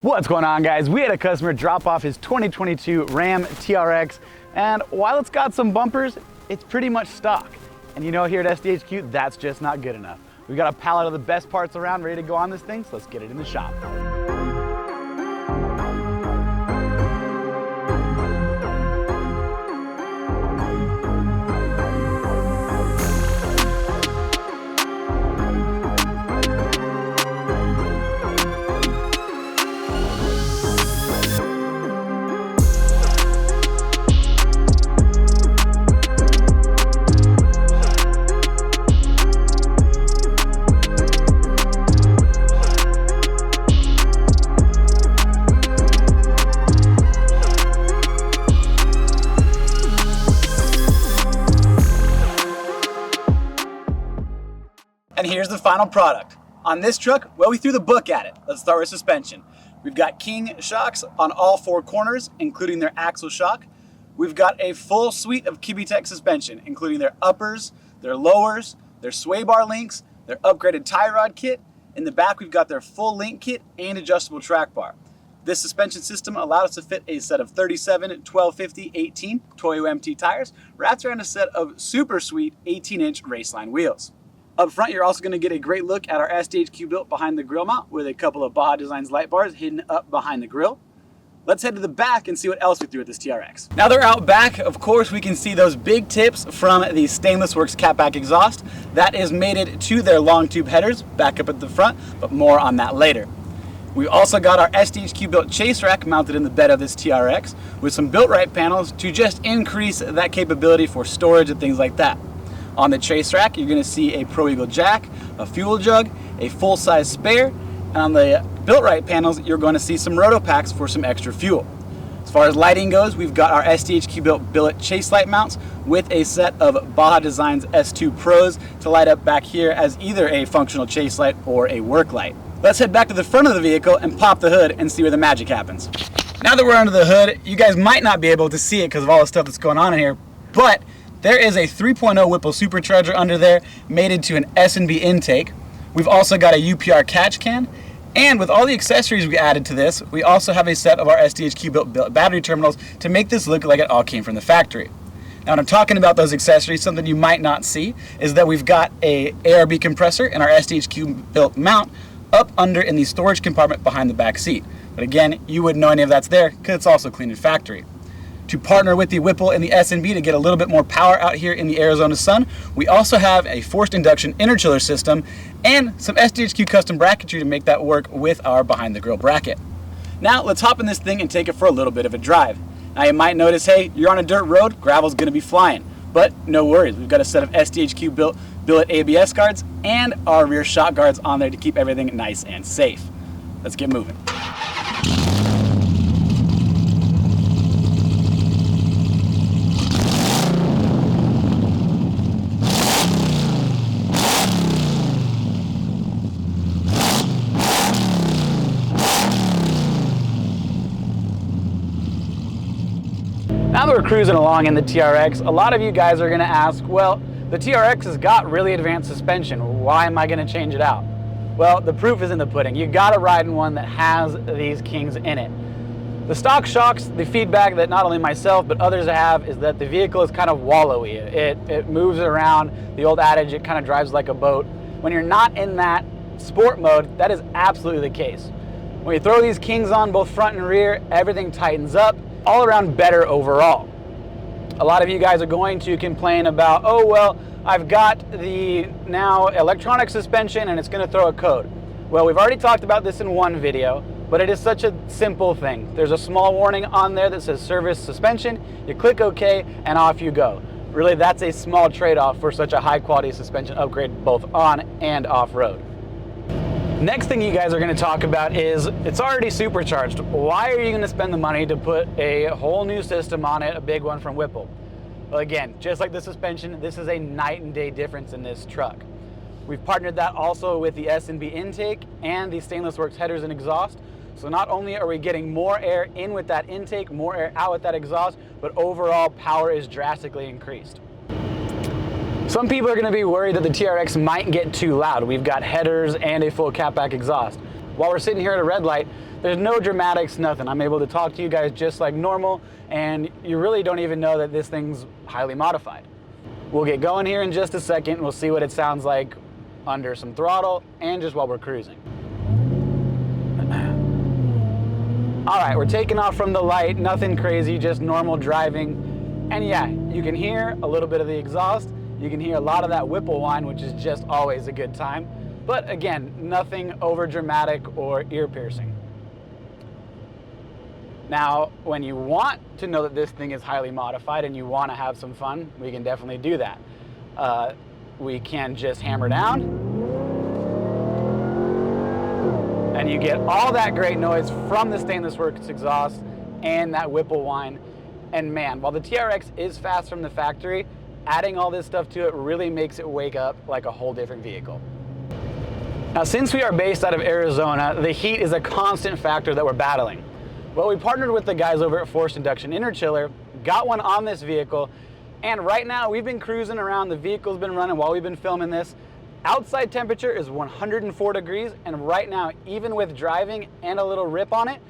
What's going on, guys? We had a customer drop off his 2022 Ram TRX, and while it's got some bumpers, it's pretty much stock. And you know, here at SDHQ, that's just not good enough. We've got a pallet of the best parts around ready to go on this thing, so let's get it in the shop. And here's the final product. On this truck, well, we threw the book at it. Let's start with suspension. We've got King shocks on all four corners, including their axle shock. We've got a full suite of Kibbe Tech suspension, including their uppers, their lowers, their sway bar links, their upgraded tie rod kit. In the back, we've got their full link kit and adjustable track bar. This suspension system allowed us to fit a set of 37, 12, 50, 18 Toyo MT tires, wrapped around a set of super sweet 18-inch raceline wheels. Up front, you're also going to get a great look at our SDHQ built behind the grill mount with a couple of Baja Designs light bars hidden up behind the grill. Let's head to the back and see what else we threw at this TRX. Now they're out back, of course, we can see those big tips from the Stainless Works catback exhaust. That is mated to their long tube headers back up at the front, but more on that later. We also got our SDHQ built chase rack mounted in the bed of this TRX with some built-right panels to just increase that capability for storage and things like that. On the chase rack, you're going to see a Pro Eagle jack, a fuel jug, a full-size spare, and on the built-right panels, you're going to see some roto packs for some extra fuel. As far as lighting goes, we've got our SDHQ built billet chase light mounts with a set of Baja Designs S2 Pros to light up back here as either a functional chase light or a work light. Let's head back to the front of the vehicle and pop the hood and see where the magic happens. Now that we're under the hood, you guys might not be able to see it because of all the stuff that's going on in here, but there is a 3.0 Whipple Supercharger under there, mated to an S&B intake. We've also got a UPR catch can, and with all the accessories we added to this, we also have a set of our SDHQ built battery terminals to make this look like it all came from the factory. Now when I'm talking about those accessories, something you might not see is that we've got a ARB compressor in our SDHQ built mount up under in the storage compartment behind the back seat. But again, you wouldn't know any of that's there because it's also clean in factory. To partner with the Whipple and the S&B to get a little bit more power out here in the Arizona sun, we also have a forced induction interchiller system and some SDHQ custom bracketry to make that work with our behind the grill bracket. Now let's hop in this thing and take it for a little bit of a drive. Now you might notice, hey, you're on a dirt road, gravel's gonna be flying. But no worries, we've got a set of SDHQ built billet ABS guards and our rear shock guards on there to keep everything nice and safe. Let's get moving. Now that we're cruising along in the TRX, a lot of you guys are going to ask, well, the TRX has got really advanced suspension. Why am I going to change it out? Well, the proof is in the pudding. You got to ride in one that has these Kings in it. The stock shocks, the feedback that not only myself but others have is that the vehicle is kind of wallowy. It moves around. The old adage, it kind of drives like a boat. When you're not in that sport mode, that is absolutely the case. When you throw these Kings on both front and rear, everything tightens up. All around better overall. A lot of you guys are going to complain about, oh well, I've got the now electronic suspension and it's going to throw a code. Well, we've already talked about this in one video, but it is such a simple thing. There's a small warning on there that says service suspension. You click OK and off you go. Really, that's a small trade-off for such a high quality suspension upgrade both on and off-road. Next thing you guys are going to talk about is it's already supercharged. Why are you going to spend the money to put a whole new system on it, a big one from Whipple? Well, again, just like the suspension, this is a night and day difference in this truck. We've partnered that also with the S&B intake and the Stainless Works headers and exhaust. So not only are we getting more air in with that intake, more air out with that exhaust, but overall power is drastically increased. Some people are going to be worried that the TRX might get too loud. We've got headers and a full catback exhaust. While we're sitting here at a red light, there's no dramatics, nothing. I'm able to talk to you guys just like normal, and you really don't even know that this thing's highly modified. We'll get going here in just a second, and we'll see what it sounds like under some throttle and just while we're cruising. All right, we're taking off from the light, nothing crazy, just normal driving. And yeah, you can hear a little bit of the exhaust. You can hear a lot of that Whipple whine, which is just always a good time. But again, nothing over dramatic or ear piercing. Now, when you want to know that this thing is highly modified and you want to have some fun, we can definitely do that. We can just hammer down, and you get all that great noise from the Stainless Works exhaust and that Whipple whine. And man, while the TRX is fast from the factory, adding all this stuff to it really makes it wake up like a whole different vehicle. Now, since we are based out of Arizona, the heat is a constant factor that we're battling. Well, we partnered with the guys over at Forced Induction Interchiller, got one on this vehicle, and right now we've been cruising around, the vehicle's been running while we've been filming this. Outside temperature is 104 degrees, and right now, even with driving and a little rip on it,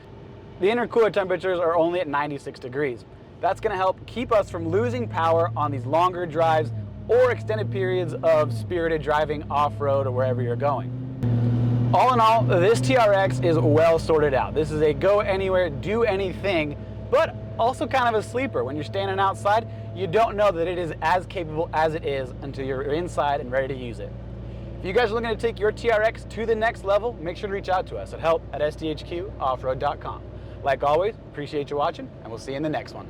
the intercooler temperatures are only at 96 degrees. That's gonna help keep us from losing power on these longer drives or extended periods of spirited driving off-road or wherever you're going. All in all, this TRX is well sorted out. This is a go anywhere, do anything, but also kind of a sleeper. When you're standing outside, you don't know that it is as capable as it is until you're inside and ready to use it. If you guys are looking to take your TRX to the next level, make sure to reach out to us at help@sdhqoffroad.com. Like always, appreciate you watching, and we'll see you in the next one.